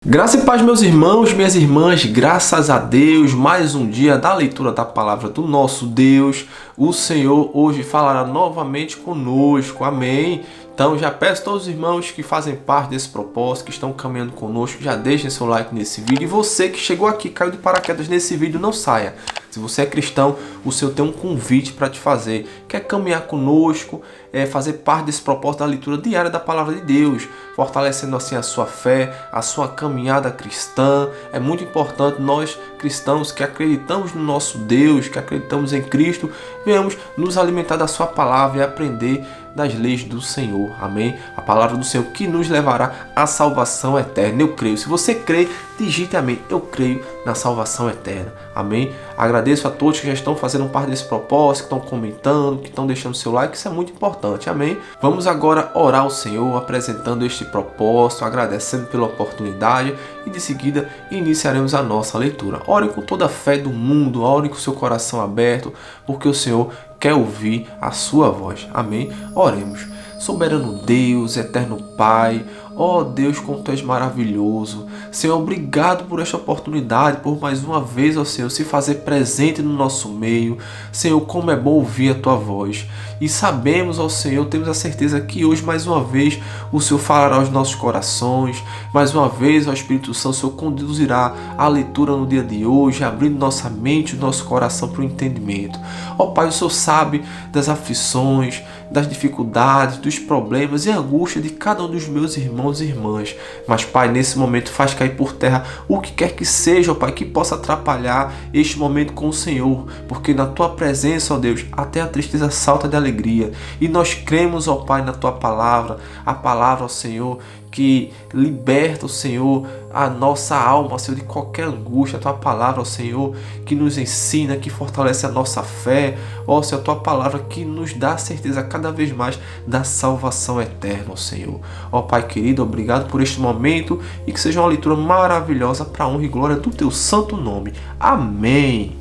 Graça e paz, meus irmãos, minhas irmãs, graças a Deus, mais um dia da leitura da palavra do nosso Deus. O Senhor hoje falará novamente conosco, amém? Então já peço a todos os irmãos que fazem parte desse propósito, que estão caminhando conosco, já deixem seu like nesse vídeo. E você que chegou aqui, caiu de paraquedas nesse vídeo, não saia. Se você é cristão, o Senhor tem um convite para te fazer. Quer caminhar conosco, fazer parte desse propósito da leitura diária da palavra de Deus, fortalecendo assim a sua fé, a sua caminhada cristã. É muito importante nós cristãos que acreditamos no nosso Deus, que acreditamos em Cristo, venhamos nos alimentar da sua palavra e aprender das leis do Senhor, amém? A palavra do Senhor que nos levará à salvação eterna. Eu creio. Se você crê, digite amém. Eu creio na salvação eterna, amém? Agradeço a todos que já estão fazendo parte desse propósito, que estão comentando, que estão deixando seu like, isso é muito importante, amém? Vamos agora orar ao Senhor, apresentando este propósito, agradecendo pela oportunidade e de seguida iniciaremos a nossa leitura. Ore com toda a fé do mundo, ore com o seu coração aberto, porque o Senhor quer ouvir a sua voz, amém? Oremos. Soberano Deus, eterno Pai, ó Deus, como Tu és maravilhoso. Senhor, obrigado por esta oportunidade, por mais uma vez, ó Senhor, se fazer presente no nosso meio. Senhor, como é bom ouvir a Tua voz. E sabemos, ó Senhor, temos a certeza que hoje, mais uma vez, o Senhor falará aos nossos corações. Mais uma vez, ó Espírito Santo, o Senhor conduzirá a leitura no dia de hoje, abrindo nossa mente e nosso coração para o entendimento. Ó Pai, o Senhor sabe das aflições, das dificuldades, dos problemas e angústia de cada um dos meus irmãos e irmãs. Mas, Pai, nesse momento faz cair por terra o que quer que seja, ó Pai, que possa atrapalhar este momento com o Senhor, porque na Tua presença, ó Deus, até a tristeza salta de alegria. E nós cremos, ó Pai, na Tua palavra, a palavra, ó Senhor, que liberta, ó Senhor, a nossa alma, ó Senhor, de qualquer angústia. A Tua palavra, ó Senhor, que nos ensina, que fortalece a nossa fé, ó Senhor, a Tua palavra que nos dá certeza cada vez mais da salvação eterna, ó Senhor. Ó Pai querido, obrigado por este momento e que seja uma leitura maravilhosa para a honra e glória do Teu santo nome. Amém.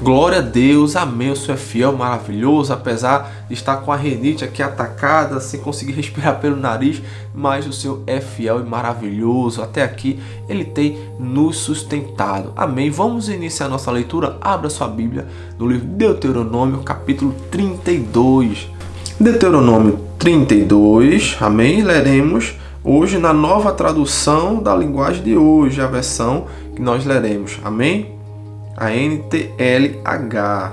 Glória a Deus, amém. O Senhor é fiel, maravilhoso, apesar de estar com a rinite aqui atacada, sem conseguir respirar pelo nariz, mas o Senhor é fiel e maravilhoso. Até aqui Ele tem nos sustentado, amém. Vamos iniciar nossa leitura. Abra sua Bíblia no livro de Deuteronômio, capítulo 32. Deuteronômio 32, amém. Leremos hoje na nova tradução da linguagem de hoje, a versão que nós leremos, amém. A NTLH.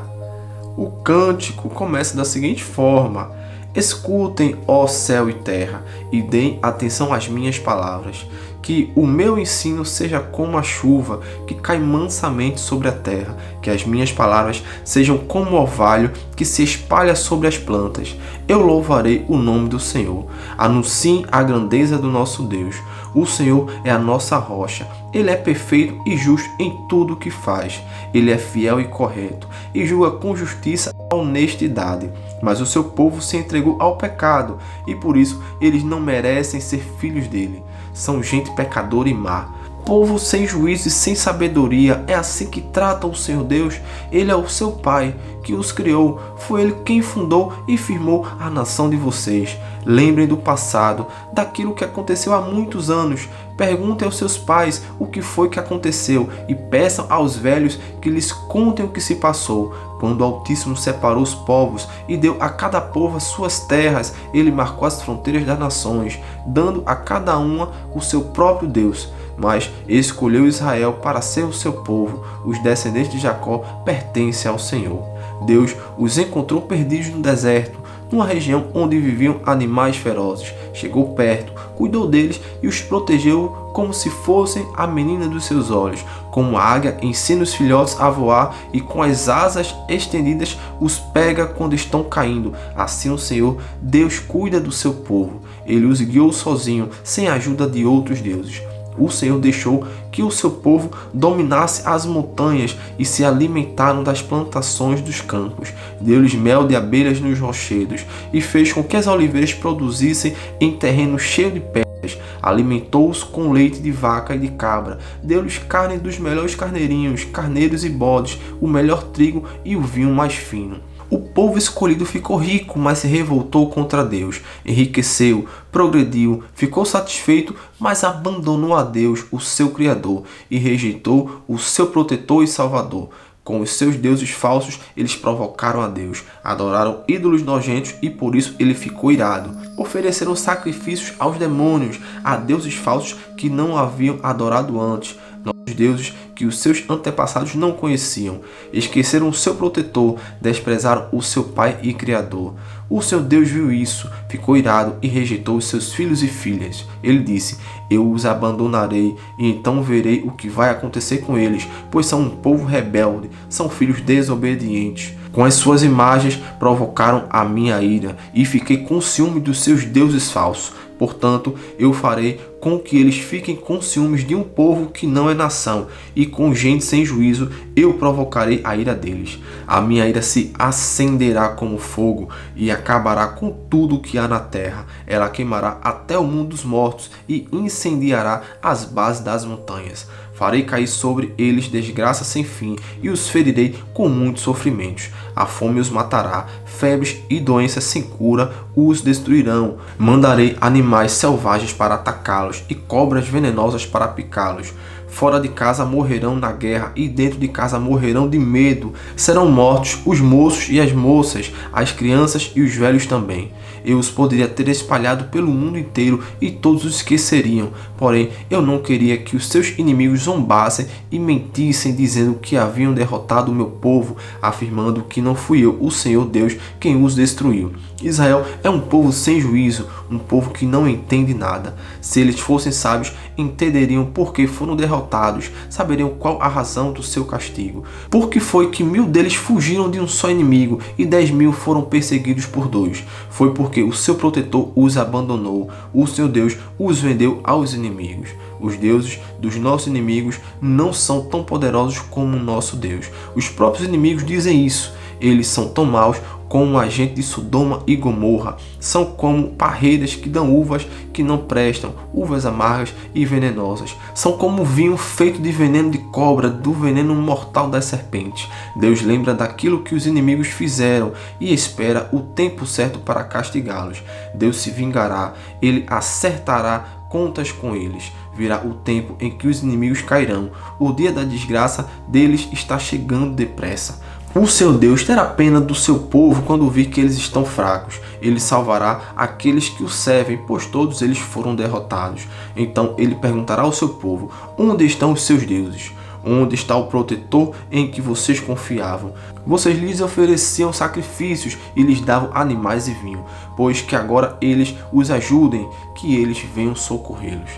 O cântico começa da seguinte forma: escutem, ó céu e terra, e deem atenção às minhas palavras. Que o meu ensino seja como a chuva que cai mansamente sobre a terra. Que as minhas palavras sejam como o orvalho que se espalha sobre as plantas. Eu louvarei o nome do Senhor. Anunciem a grandeza do nosso Deus. O Senhor é a nossa rocha. Ele é perfeito e justo em tudo o que faz. Ele é fiel e correto e julga com justiça e honestidade. Mas o seu povo se entregou ao pecado e por isso eles não merecem ser filhos dele. São gente pecadora e má. Povo sem juízo e sem sabedoria, é assim que trata o Senhor Deus. Ele é o seu Pai, que os criou. Foi Ele quem fundou e firmou a nação de vocês. Lembrem do passado, daquilo que aconteceu há muitos anos. Perguntem aos seus pais o que foi que aconteceu e peçam aos velhos que lhes contem o que se passou. Quando o Altíssimo separou os povos e deu a cada povo as suas terras, Ele marcou as fronteiras das nações, dando a cada uma o seu próprio Deus. Mas escolheu Israel para ser o seu povo. Os descendentes de Jacó pertencem ao Senhor. Deus os encontrou perdidos no deserto, numa região onde viviam animais ferozes. Chegou perto, cuidou deles e os protegeu como se fossem a menina dos seus olhos. Como a águia ensina os filhotes a voar e com as asas estendidas os pega quando estão caindo. Assim o Senhor, Deus, cuida do seu povo. Ele os guiou sozinho, sem a ajuda de outros deuses. O Senhor deixou que o seu povo dominasse as montanhas e se alimentaram das plantações dos campos. Deu-lhes mel de abelhas nos rochedos e fez com que as oliveiras produzissem em terreno cheio de pedras. Alimentou-os com leite de vaca e de cabra. Deu-lhes carne dos melhores carneirinhos, carneiros e bodes, o melhor trigo e o vinho mais fino. O povo escolhido ficou rico, mas se revoltou contra Deus. Enriqueceu, progrediu, ficou satisfeito, mas abandonou a Deus, o seu Criador, e rejeitou o seu protetor e salvador. Com os seus deuses falsos, eles provocaram a Deus, adoraram ídolos nojentos e por isso ele ficou irado. Ofereceram sacrifícios aos demônios, a deuses falsos que não haviam adorado antes, novos deuses que os seus antepassados não conheciam. Esqueceram o seu protetor, desprezaram o seu pai e criador. O seu Deus viu isso, ficou irado e rejeitou os seus filhos e filhas. Ele disse: eu os abandonarei e então verei o que vai acontecer com eles, pois são um povo rebelde, são filhos desobedientes. Com as suas imagens provocaram a minha ira e fiquei com ciúme dos seus deuses falsos. Portanto, eu farei com que eles fiquem com ciúmes de um povo que não é nação, e com gente sem juízo eu provocarei a ira deles. A minha ira se acenderá como fogo e acabará com tudo que há na terra. Ela queimará até o mundo dos mortos e incendiará as bases das montanhas. Farei cair sobre eles desgraça sem fim e os ferirei com muitos sofrimentos. A fome os matará, febres e doenças sem cura os destruirão. Mandarei animais selvagens para atacá-los e cobras venenosas para picá-los. Fora de casa morrerão na guerra e dentro de casa morrerão de medo. Serão mortos os moços e as moças, as crianças e os velhos também. Eu os poderia ter espalhado pelo mundo inteiro e todos os esqueceriam. Porém, eu não queria que os seus inimigos zombassem e mentissem dizendo que haviam derrotado o meu povo, afirmando que não fui eu, o Senhor Deus, quem os destruiu. Israel é um povo sem juízo, um povo que não entende nada. Se eles fossem sábios, entenderiam por que foram derrotados, saberiam qual a razão do seu castigo. Por que foi que 1000 deles fugiram de um só inimigo e 10.000 foram perseguidos por 2? Foi porque o seu protetor os abandonou, o seu Deus os vendeu aos inimigos. Os deuses dos nossos inimigos não são tão poderosos como o nosso Deus. Os próprios inimigos dizem isso. Eles são tão maus como a gente de Sodoma e Gomorra. São como parreiras que dão uvas que não prestam, uvas amargas e venenosas. São como vinho feito de veneno de cobra, do veneno mortal das serpentes. Deus lembra daquilo que os inimigos fizeram e espera o tempo certo para castigá-los. Deus se vingará, ele acertará contas com eles. Virá o tempo em que os inimigos cairão. O dia da desgraça deles está chegando depressa. O seu Deus terá pena do seu povo quando vir que eles estão fracos. Ele salvará aqueles que o servem, pois todos eles foram derrotados. Então ele perguntará ao seu povo: onde estão os seus deuses? Onde está o protetor em que vocês confiavam? Vocês lhes ofereciam sacrifícios e lhes davam animais e vinho, pois que agora eles os ajudem, que eles venham socorrê-los.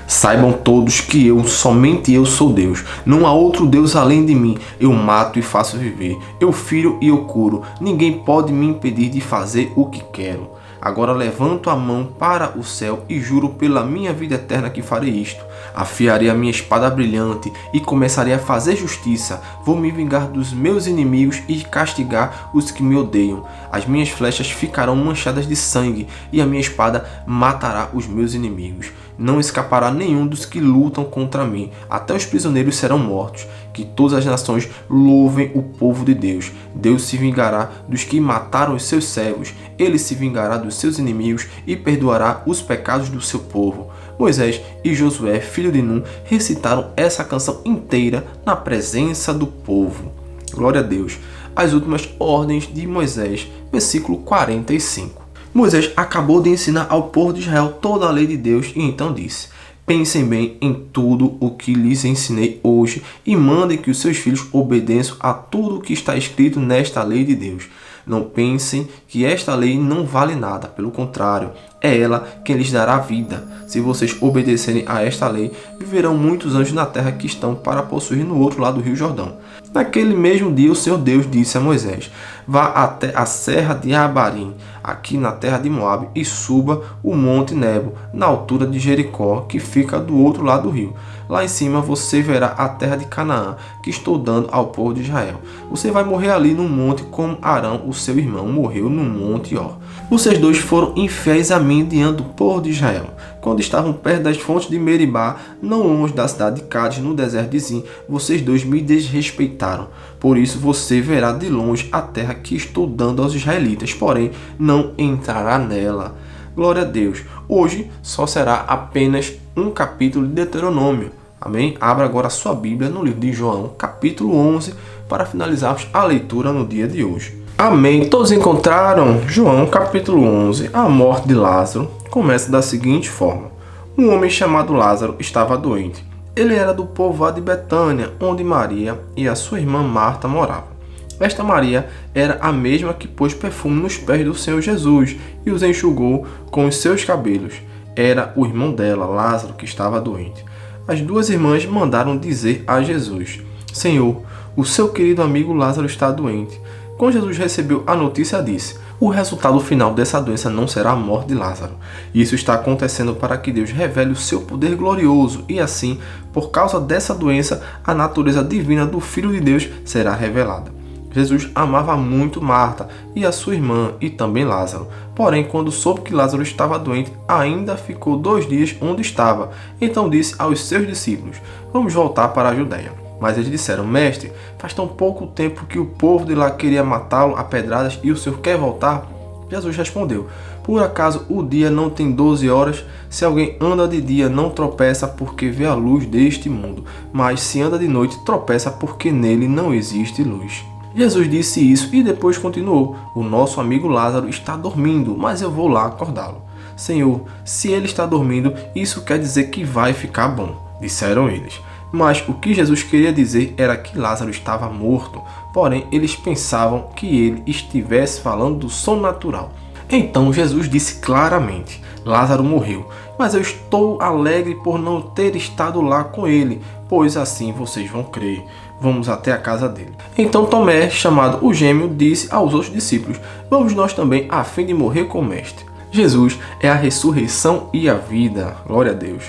Saibam todos que somente eu sou Deus. Não há outro Deus além de mim. Eu mato e faço viver. Eu firo e eu curo. Ninguém pode me impedir de fazer o que quero. Agora levanto a mão para o céu e juro pela minha vida eterna que farei isto. Afiarei a minha espada brilhante e começarei a fazer justiça. Vou me vingar dos meus inimigos e castigar os que me odeiam. As minhas flechas ficarão manchadas de sangue e a minha espada matará os meus inimigos. Não escapará nenhum dos que lutam contra mim. Até os prisioneiros serão mortos. Que todas as nações louvem o povo de Deus. Deus se vingará dos que mataram os seus servos. Ele se vingará dos seus inimigos e perdoará os pecados do seu povo. Moisés e Josué, filho de Nun, recitaram essa canção inteira na presença do povo. Glória a Deus. As últimas ordens de Moisés, versículo 45. Moisés acabou de ensinar ao povo de Israel toda a lei de Deus e então disse: pensem bem em tudo o que lhes ensinei hoje e mandem que os seus filhos obedeçam a tudo o que está escrito nesta lei de Deus. Não pensem que esta lei não vale nada, pelo contrário, é ela quem lhes dará vida. Se vocês obedecerem a esta lei, viverão muitos anos na terra que estão para possuir no outro lado do rio Jordão. Naquele mesmo dia o Senhor Deus disse a Moisés: vá até a serra de Abarim, aqui na terra de Moabe, e suba o monte Nebo, na altura de Jericó, que fica do outro lado do rio. Lá em cima você verá a terra de Canaã, que estou dando ao povo de Israel. Você vai morrer ali no monte como Arão, o seu irmão, morreu no monte Or. Vocês dois foram infiéis a mim diante do povo de Israel. quando estavam perto das fontes de Meribá, não longe da cidade de Cádiz, no deserto de Zim, vocês dois me desrespeitaram. Por isso você verá de longe a terra que estou dando aos israelitas, porém não entrará nela. Glória a Deus. Hoje só será apenas um capítulo de Deuteronômio. Amém? Abra agora a sua Bíblia no livro de João, capítulo 11, para finalizarmos a leitura no dia de hoje. Amém. Todos encontraram? João, capítulo 11, a morte de Lázaro, começa da seguinte forma. Um homem chamado Lázaro estava doente. Ele era do povoado de Betânia, onde Maria e a sua irmã Marta moravam. Esta Maria era a mesma que pôs perfume nos pés do Senhor Jesus e os enxugou com os seus cabelos. Era o irmão dela, Lázaro, que estava doente. As duas irmãs mandaram dizer a Jesus: Senhor, o seu querido amigo Lázaro está doente. Quando Jesus recebeu a notícia, disse: o resultado final dessa doença não será a morte de Lázaro. Isso está acontecendo para que Deus revele o seu poder glorioso e assim, por causa dessa doença, a natureza divina do Filho de Deus será revelada. Jesus amava muito Marta e a sua irmã e também Lázaro. Porém, quando soube que Lázaro estava doente, ainda ficou 2 dias onde estava. Então disse aos seus discípulos: vamos voltar para a Judéia. Mas eles disseram: Mestre, faz tão pouco tempo que o povo de lá queria matá-lo a pedradas e o Senhor quer voltar? Jesus respondeu: por acaso o dia não tem 12 horas? Se alguém anda de dia, não tropeça porque vê a luz deste mundo. Mas se anda de noite, tropeça porque nele não existe luz. Jesus disse isso e depois continuou: o nosso amigo Lázaro está dormindo, mas eu vou lá acordá-lo. Senhor, se ele está dormindo, isso quer dizer que vai ficar bom, disseram eles. Mas o que Jesus queria dizer era que Lázaro estava morto, porém eles pensavam que ele estivesse falando do sono natural. Então Jesus disse claramente: Lázaro morreu, mas eu estou alegre por não ter estado lá com ele, pois assim vocês vão crer. Vamos até a casa dele. Então Tomé, chamado o gêmeo, disse aos outros discípulos: vamos nós também, a fim de morrer com o mestre. Jesus é a ressurreição e a vida. Glória a Deus.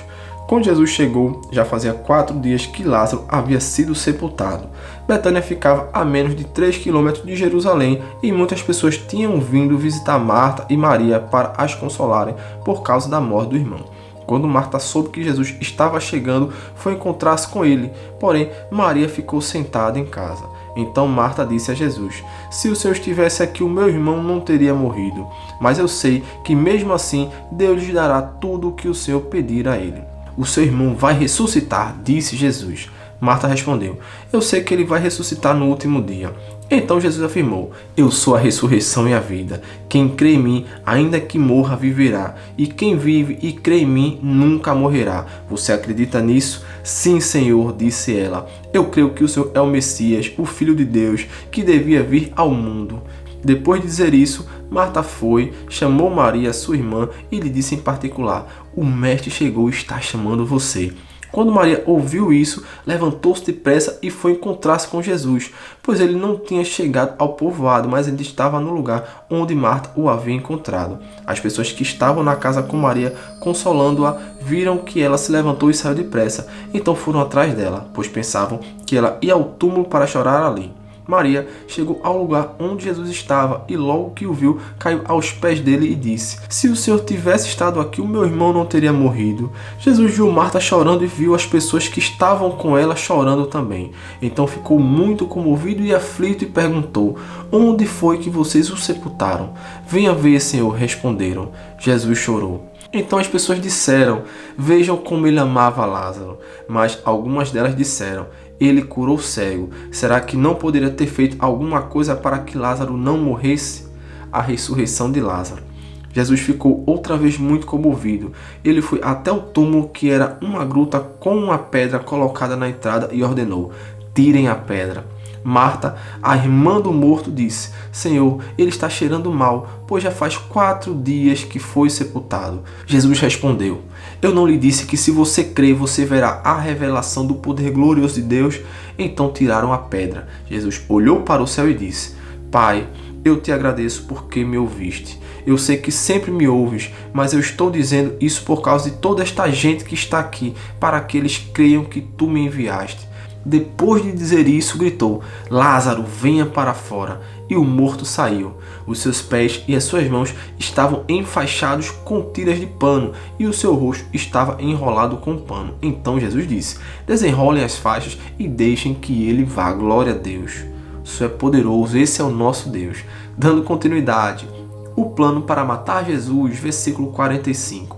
Quando Jesus chegou, já fazia 4 dias que Lázaro havia sido sepultado. Betânia ficava a menos de 3 quilômetros de Jerusalém e muitas pessoas tinham vindo visitar Marta e Maria para as consolarem por causa da morte do irmão. Quando Marta soube que Jesus estava chegando, foi encontrar-se com ele, porém Maria ficou sentada em casa. Então Marta disse a Jesus: se o Senhor estivesse aqui, o meu irmão não teria morrido. Mas eu sei que mesmo assim Deus lhe dará tudo o que o Senhor pedir a ele. O seu irmão vai ressuscitar, disse Jesus. Marta respondeu: eu sei que ele vai ressuscitar no último dia. Então Jesus afirmou: eu sou a ressurreição e a vida. Quem crê em mim, ainda que morra, viverá. E quem vive e crê em mim, nunca morrerá. Você acredita nisso? Sim, Senhor, disse ela. Eu creio que o Senhor é o Messias, o Filho de Deus, que devia vir ao mundo. Depois de dizer isso, Marta foi, chamou Maria, sua irmã, e lhe disse em particular: o mestre chegou e está chamando você. Quando Maria ouviu isso, levantou-se depressa e foi encontrar-se com Jesus, pois ele não tinha chegado ao povoado, mas ainda estava no lugar onde Marta o havia encontrado. As pessoas que estavam na casa com Maria, consolando-a, viram que ela se levantou e saiu depressa. Então foram atrás dela, pois pensavam que ela ia ao túmulo para chorar ali. Maria chegou ao lugar onde Jesus estava e logo que o viu, caiu aos pés dele e disse: se o Senhor tivesse estado aqui, o meu irmão não teria morrido. Jesus viu Marta chorando e viu as pessoas que estavam com ela chorando também. Então ficou muito comovido e aflito e perguntou: onde foi que vocês o sepultaram? Venha ver, Senhor, responderam. Jesus chorou. Então as pessoas disseram: vejam como ele amava Lázaro. Mas algumas delas disseram: ele curou o cego. Será que não poderia ter feito alguma coisa para que Lázaro não morresse? A ressurreição de Lázaro. Jesus ficou outra vez muito comovido. Ele foi até o túmulo, que era uma gruta com uma pedra colocada na entrada, e ordenou: tirem a pedra. Marta, a irmã do morto, disse: Senhor, ele está cheirando mal, pois já faz 4 dias que foi sepultado. Jesus respondeu: eu não lhe disse que se você crer, você verá a revelação do poder glorioso de Deus? Então tiraram a pedra. Jesus olhou para o céu e disse: Pai, eu te agradeço porque me ouviste. Eu sei que sempre me ouves, mas eu estou dizendo isso por causa de toda esta gente que está aqui, para que eles creiam que tu me enviaste. Depois de dizer isso, gritou: Lázaro, venha para fora. e o morto saiu. Os seus pés e as suas mãos estavam enfaixados com tiras de pano e o seu rosto estava enrolado com pano. Então Jesus disse: desenrolem as faixas e deixem que ele vá. Glória a Deus. O Senhor é poderoso, esse é o nosso Deus. Dando continuidade, o plano para matar Jesus, versículo 45.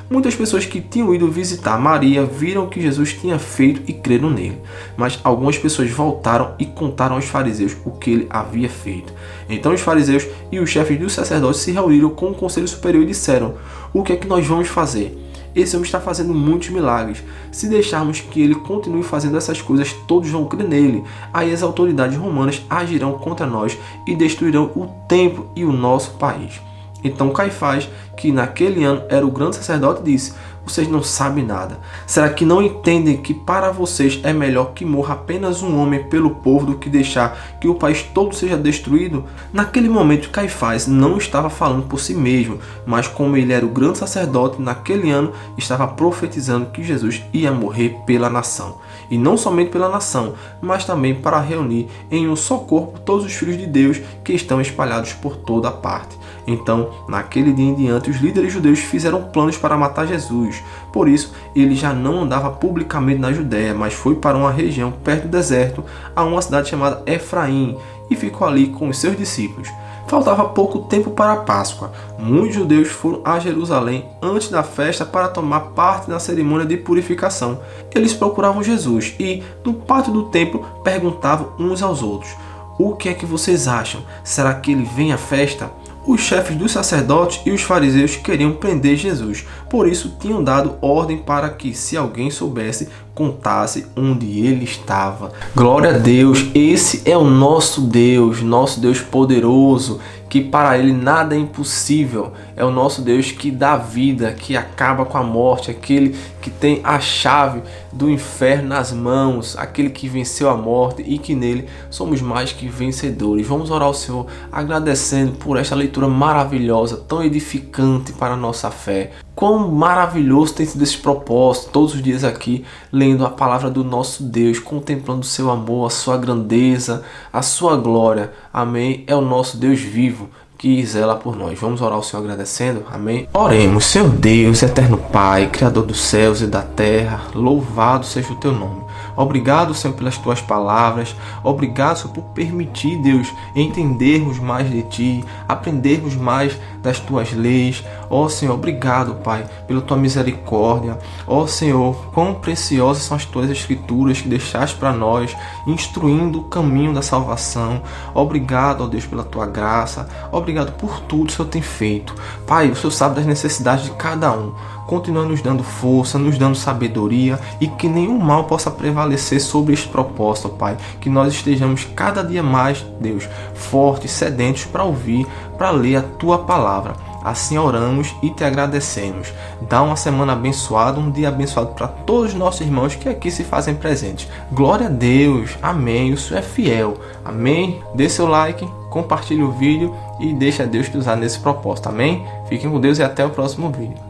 Muitas pessoas que tinham ido visitar Maria viram o que Jesus tinha feito e creram nele. Mas algumas pessoas voltaram e contaram aos fariseus o que ele havia feito. Então os fariseus e os chefes dos sacerdotes se reuniram com o conselho superior e disseram: o que é que nós vamos fazer? Esse homem está fazendo muitos milagres. Se deixarmos que ele continue fazendo essas coisas, todos vão crer nele. Aí as autoridades romanas agirão contra nós e destruirão o templo e o nosso país. Então Caifás, que naquele ano era o grande sacerdote, disse: vocês não sabem nada. Será que não entendem que para vocês é melhor que morra apenas um homem pelo povo do que deixar que o país todo seja destruído? Naquele momento Caifás não estava falando por si mesmo, mas como ele era o grande sacerdote naquele ano, estava profetizando que Jesus ia morrer pela nação. E não somente pela nação, mas também para reunir em um só corpo todos os filhos de Deus que estão espalhados por toda parte. Então, naquele dia em diante, os líderes judeus fizeram planos para matar Jesus. Por isso, ele já não andava publicamente na Judéia, mas foi para uma região perto do deserto, a uma cidade chamada Efraim, e ficou ali com os seus discípulos. Faltava pouco tempo para a Páscoa. Muitos judeus foram a Jerusalém antes da festa para tomar parte na cerimônia de purificação. Eles procuravam Jesus e, no pátio do templo, perguntavam uns aos outros: o que é que vocês acham? Será que ele vem à festa? Os chefes dos sacerdotes e os fariseus queriam prender Jesus, por isso tinham dado ordem para que, se alguém soubesse, contasse onde ele estava. Glória a Deus, esse é o nosso Deus poderoso, que para ele nada é impossível. É o nosso Deus que dá vida, que acaba com a morte, aquele que tem a chave do inferno nas mãos, aquele que venceu a morte e que nele somos mais que vencedores. Vamos orar ao Senhor agradecendo por esta leitura maravilhosa, tão edificante para a nossa fé. Quão maravilhoso tem sido esse propósito, todos os dias aqui, lendo a palavra do nosso Deus, contemplando o seu amor, a sua grandeza, a sua glória. Amém? É o nosso Deus vivo que zela por nós. Vamos orar ao Senhor agradecendo? Amém? Oremos. Senhor Deus, eterno Pai, Criador dos céus e da terra, louvado seja o teu nome. Obrigado, Senhor, pelas tuas palavras. Obrigado, Senhor, por permitir, Deus, entendermos mais de ti, aprendermos mais das tuas leis. Ó Senhor, obrigado, Pai, pela tua misericórdia. Ó Senhor, quão preciosas são as tuas escrituras que deixaste para nós, instruindo o caminho da salvação. Obrigado, ó Deus, pela tua graça. Obrigado por tudo que o Senhor tem feito. Pai, o Senhor sabe das necessidades de cada um. Continua nos dando força, nos dando sabedoria e que nenhum mal possa prevalecer sobre este propósito, Pai. Que nós estejamos cada dia mais, Deus, fortes, sedentos para ouvir, para ler a Tua palavra. Assim oramos e te agradecemos. Dá uma semana abençoada, um dia abençoado para todos os nossos irmãos que aqui se fazem presentes. Glória a Deus. Amém. O Senhor é fiel. Amém. Dê seu like, compartilhe o vídeo e deixa Deus te usar nesse propósito. Amém. Fiquem com Deus e até o próximo vídeo.